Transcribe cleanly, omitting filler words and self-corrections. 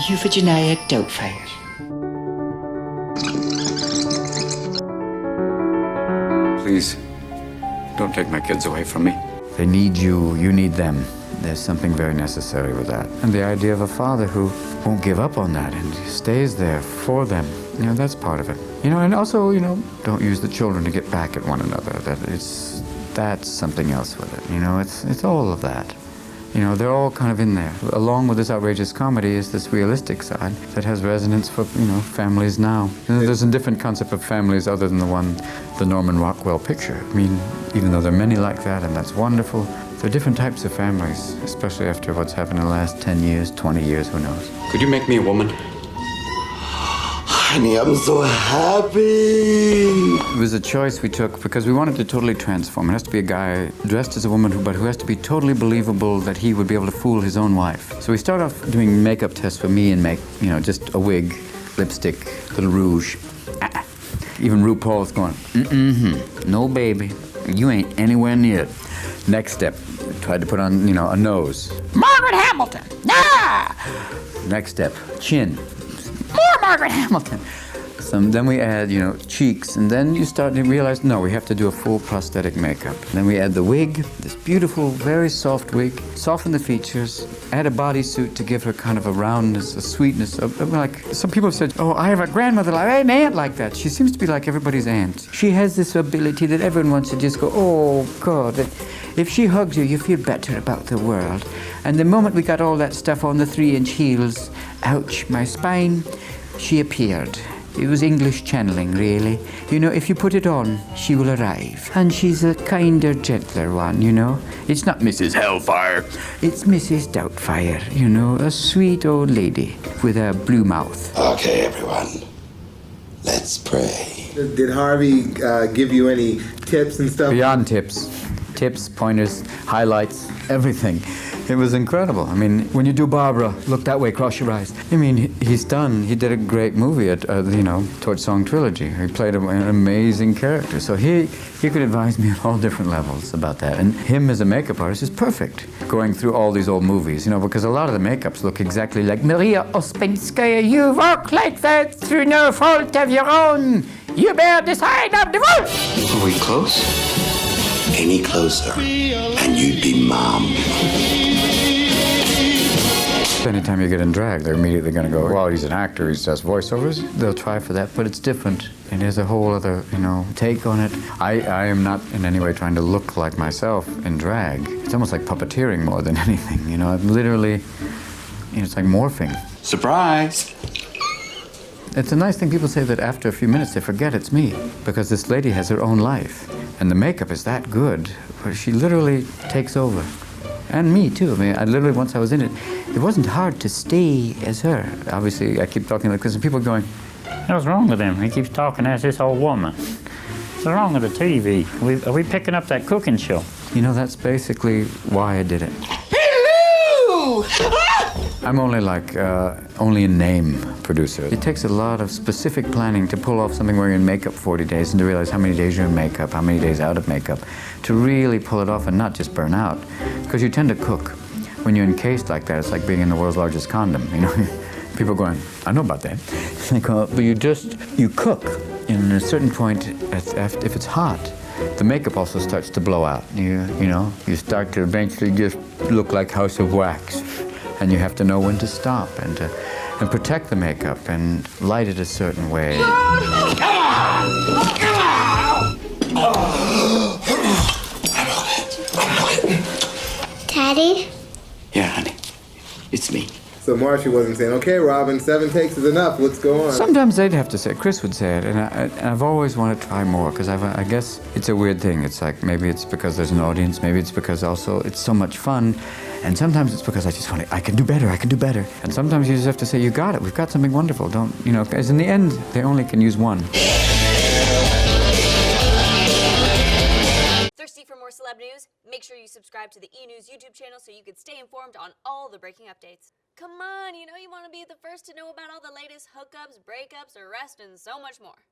Euphigenia Doubtfire. Please, don't take my kids away from me. They need you, you need them. There's something very necessary with that. And the idea of a father who won't give up on that and stays there for them, you know, that's part of it. You know, and also, you know, don't use the children to get back at one another. That's something else with it. You know, it's all of that. You know, they're all kind of in there. Along with this outrageous comedy is this realistic side that has resonance for, you know, families now. And there's a different concept of families other than the Norman Rockwell picture. I mean, even though there are many like that, and that's wonderful, there are different types of families, especially after what's happened in the last 10 years, 20 years, who knows. Could you make me a woman? Honey, I'm so happy. It was a choice we took because we wanted to totally transform. It has to be a guy dressed as a woman, but who has to be totally believable that he would be able to fool his own wife. So we start off doing makeup tests for me and make, you know, just a wig, lipstick, little rouge. Even RuPaul's going, no baby, you ain't anywhere near it. Next step, tried to put on, you know, a nose. Margaret Hamilton! Ah! Next step, chin. More Margaret Hamilton! Then we add, you know, cheeks, and then you start to realize, no, we have to do a full prosthetic makeup. Then we add the wig, this beautiful, very soft wig, soften the features, add a bodysuit to give her kind of a roundness, a sweetness. Like, some people have said, oh, I have a grandmother, I have an aunt like that. She seems to be like everybody's aunt. She has this ability that everyone wants to just go, oh, God. If she hugs you, you feel better about the world. And the moment we got all that stuff on the 3-inch heels, ouch, my spine, she appeared. It was English channeling, really. You know, if you put it on, she will arrive. And she's a kinder, gentler one, you know. It's not Mrs. Hellfire. It's Mrs. Doubtfire, you know, a sweet old lady with a blue mouth. Okay, everyone, let's pray. Did Harvey give you any tips and stuff? Beyond tips. Tips, pointers, highlights, everything. It was incredible. I mean, when you do Barbara, look that way, cross your eyes. I mean, he did a great movie at, you know, Torch Song Trilogy. He played an amazing character. So he could advise me on all different levels about that. And him as a makeup artist is perfect, going through all these old movies, you know, because a lot of the makeups look exactly like Maria Ospinskaya. You walk like that through no fault of your own. You bear the sign of divorce. Are we close? Any closer, and you'd be mom. Anytime you get in drag, they're immediately going to go, well, he's an actor, he does voiceovers. They'll try for that, but it's different. And there's a whole other, you know, take on it. I am not in any way trying to look like myself in drag. It's almost like puppeteering more than anything, you know. I'm literally, you know, it's like morphing. Surprise! It's a nice thing. People say that after a few minutes they forget it's me because this lady has her own life. And the makeup is that good, where she literally takes over. And me, too. I mean, I literally, once I was in it, it wasn't hard to stay as her. Obviously, I keep talking like this, and people are going, what's wrong with him? He keeps talking as this old woman. What's wrong with the TV? Are we picking up that cooking show? You know, that's basically why I did it. Hello! I'm only like, only a name producer. It takes a lot of specific planning to pull off something where you're in makeup 40 days and to realize how many days you're in makeup, how many days out of makeup, to really pull it off and not just burn out. Because you tend to cook. When you're encased like that, it's like being in the world's largest condom, you know? People are going, I know about that. But you cook. And at a certain point, if it's hot, the makeup also starts to blow out. You know, you start to eventually just look like House of Wax. And you have to know when to stop and protect the makeup and light it a certain way. Daddy? Yeah, honey. It's me. So Marcia wasn't saying, okay, Robin, 7 takes is enough, let's go on. Sometimes they'd have to say it. Chris would say it, and I've always wanted to try more, because I guess it's a weird thing. It's like, maybe it's because there's an audience, maybe it's because also it's so much fun, and sometimes it's because I just want to, I can do better. And sometimes you just have to say, you got it, we've got something wonderful, don't, you know, because in the end, they only can use one. Thirsty for more celeb news? Make sure you subscribe to the E! News YouTube channel so you can stay informed on all the breaking updates. Come on, you know you want to be the first to know about all the latest hookups, breakups, arrests, and so much more.